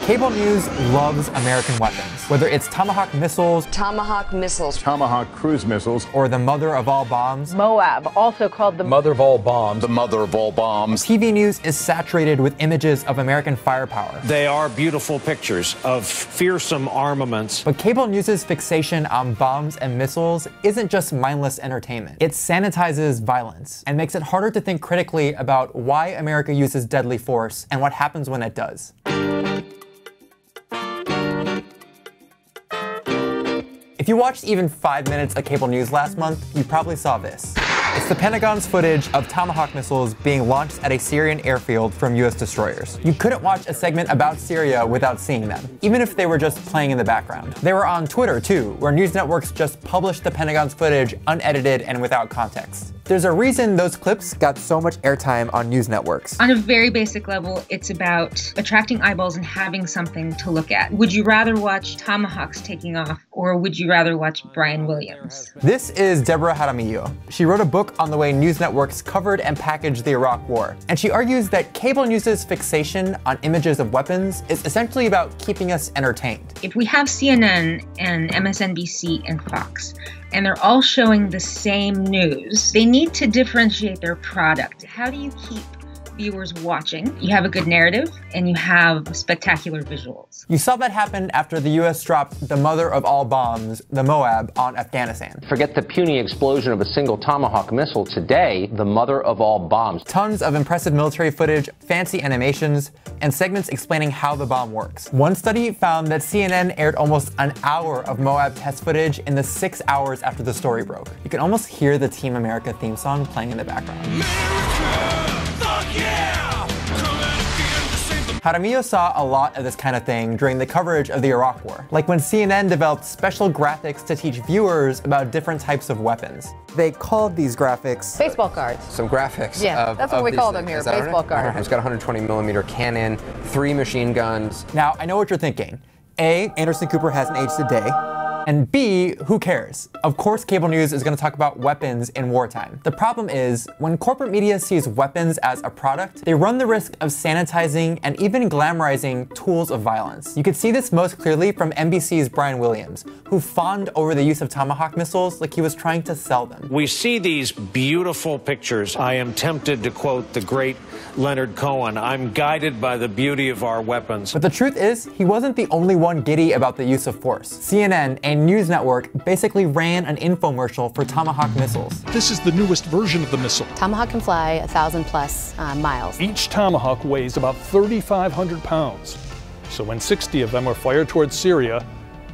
Cable news loves American weapons, whether it's Tomahawk missiles, Tomahawk cruise missiles, or the mother of all bombs. MOAB, also called the mother of all bombs. the mother of all bombs. TV news is saturated with images of American firepower. They are beautiful pictures of fearsome armaments. But cable news's fixation on bombs and missiles isn't just mindless entertainment. It sanitizes violence and makes it harder to think critically about why America uses deadly force and what happens when it does. If you watched even 5 minutes of cable news last month, you probably saw this. It's the Pentagon's footage of Tomahawk missiles being launched at a Syrian airfield from US destroyers. You couldn't watch a segment about Syria without seeing them, even if they were just playing in the background. They were on Twitter too, where news networks just published the Pentagon's footage unedited and without context. There's a reason those clips got so much airtime on news networks. On a very basic level, it's about attracting eyeballs and having something to look at. Would you rather watch Tomahawks taking off, or would you rather watch Brian Williams? This is Deborah Jaramillo. She wrote a book on the way news networks covered and packaged the Iraq War, and she argues that cable news's fixation on images of weapons is essentially about keeping us entertained. If we have CNN and MSNBC and Fox, and they're all showing the same news, they need to differentiate their product. How do you keep viewers watching? You have a good narrative and you have spectacular visuals. You saw that happen after the US dropped the mother of all bombs, the MOAB, on Afghanistan. Forget the puny explosion of a single Tomahawk missile. Today, the mother of all bombs. Tons of impressive military footage, fancy animations, and segments explaining how the bomb works. One study found that CNN aired almost an hour of MOAB test footage in the 6 hours after the story broke. You can almost hear the Team America theme song playing in the background. Jaramillo saw a lot of this kind of thing during the coverage of the Iraq War, like when CNN developed special graphics to teach viewers about different types of weapons. They called these graphics baseball cards. Some graphics. Yeah, that's what we call them here, baseball cards. It's got a 120mm cannon, 3 machine guns. Now, I know what you're thinking. A, Anderson Cooper hasn't aged a day. And B, who cares? Of course cable news is going to talk about weapons in wartime. The problem is, when corporate media sees weapons as a product, they run the risk of sanitizing and even glamorizing tools of violence. You could see this most clearly from NBC's Brian Williams, who fawned over the use of Tomahawk missiles like he was trying to sell them. We see these beautiful pictures. I am tempted to quote the great Leonard Cohen, "I'm guided by the beauty of our weapons." But the truth is, he wasn't the only one giddy about the use of force. CNN and News Network basically ran an infomercial for Tomahawk missiles. This is the newest version of the missile. Tomahawk can fly 1,000+ miles. Each Tomahawk weighs about 3,500 pounds. So when 60 of them were fired towards Syria,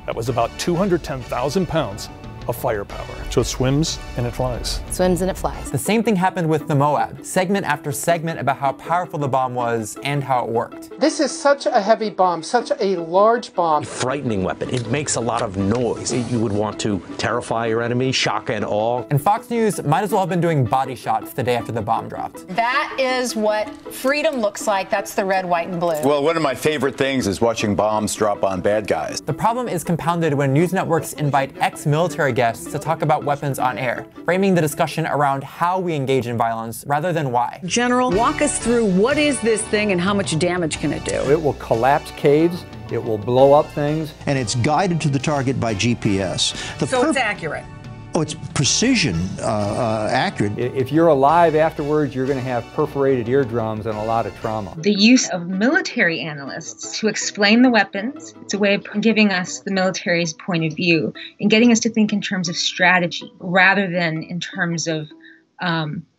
that was about 210,000 pounds of firepower. So it swims and it flies. Swims and it flies. The same thing happened with the MOAB, segment after segment about how powerful the bomb was and how it worked. This is such a heavy bomb, such a large bomb. Frightening weapon. It makes a lot of noise. You would want to terrify your enemy, shock and awe. And Fox News might as well have been doing body shots the day after the bomb dropped. That is what freedom looks like. That's the red, white, and blue. Well, one of my favorite things is watching bombs drop on bad guys. The problem is compounded when news networks invite ex-military guests to talk about weapons on air, framing the discussion around how we engage in violence rather than why. General, walk us through what is this thing and how much damage can it do? It will collapse caves, it will blow up things. And it's guided to the target by GPS. So it's accurate. Oh, it's precision accurate. If you're alive afterwards, you're going to have perforated eardrums and a lot of trauma. The use of military analysts to explain the weapons, it's a way of giving us the military's point of view and getting us to think in terms of strategy rather than in terms of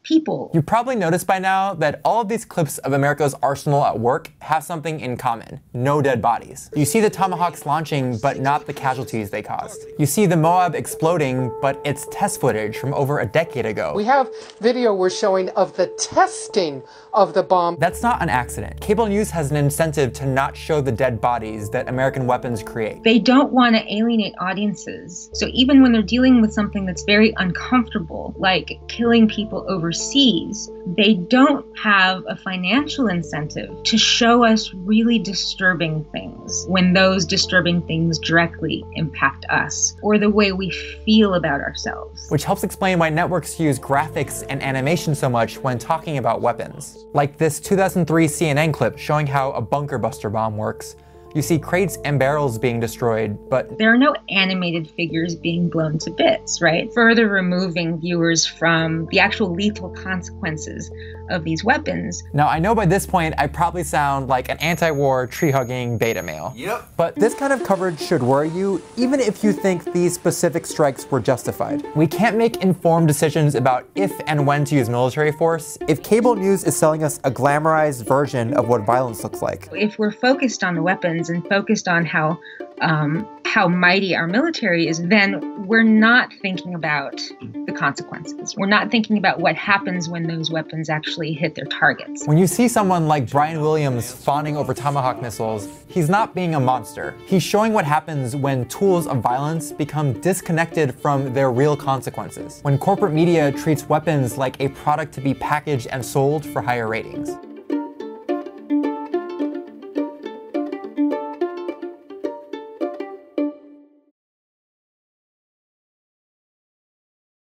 people. You probably noticed by now that all of these clips of America's arsenal at work have something in common: no dead bodies. You see the Tomahawks launching, but not the casualties they caused. You see the MOAB exploding, but it's test footage from over a decade ago. We have video we're showing of the testing of the bomb. That's not an accident. Cable news has an incentive to not show the dead bodies that American weapons create. They don't want to alienate audiences. So even when they're dealing with something that's very uncomfortable, like killing people overseas, they don't have a financial incentive to show us really disturbing things when those disturbing things directly impact us or the way we feel about ourselves. Which helps explain why networks use graphics and animation so much when talking about weapons. Like this 2003 CNN clip showing how a bunker buster bomb works, You see crates and barrels being destroyed, but there are no animated figures being blown to bits, right? Further removing viewers from the actual lethal consequences of these weapons. Now, I know by this point I probably sound like an anti-war, tree-hugging beta male. Yep. But this kind of coverage should worry you, even if you think these specific strikes were justified. We can't make informed decisions about if and when to use military force if cable news is selling us a glamorized version of what violence looks like. If we're focused on the weapons and focused on how mighty our military is, then we're not thinking about the consequences. We're not thinking about what happens when those weapons actually hit their targets. When you see someone like Brian Williams fawning over Tomahawk missiles, he's not being a monster. He's showing what happens when tools of violence become disconnected from their real consequences. When corporate media treats weapons like a product to be packaged and sold for higher ratings.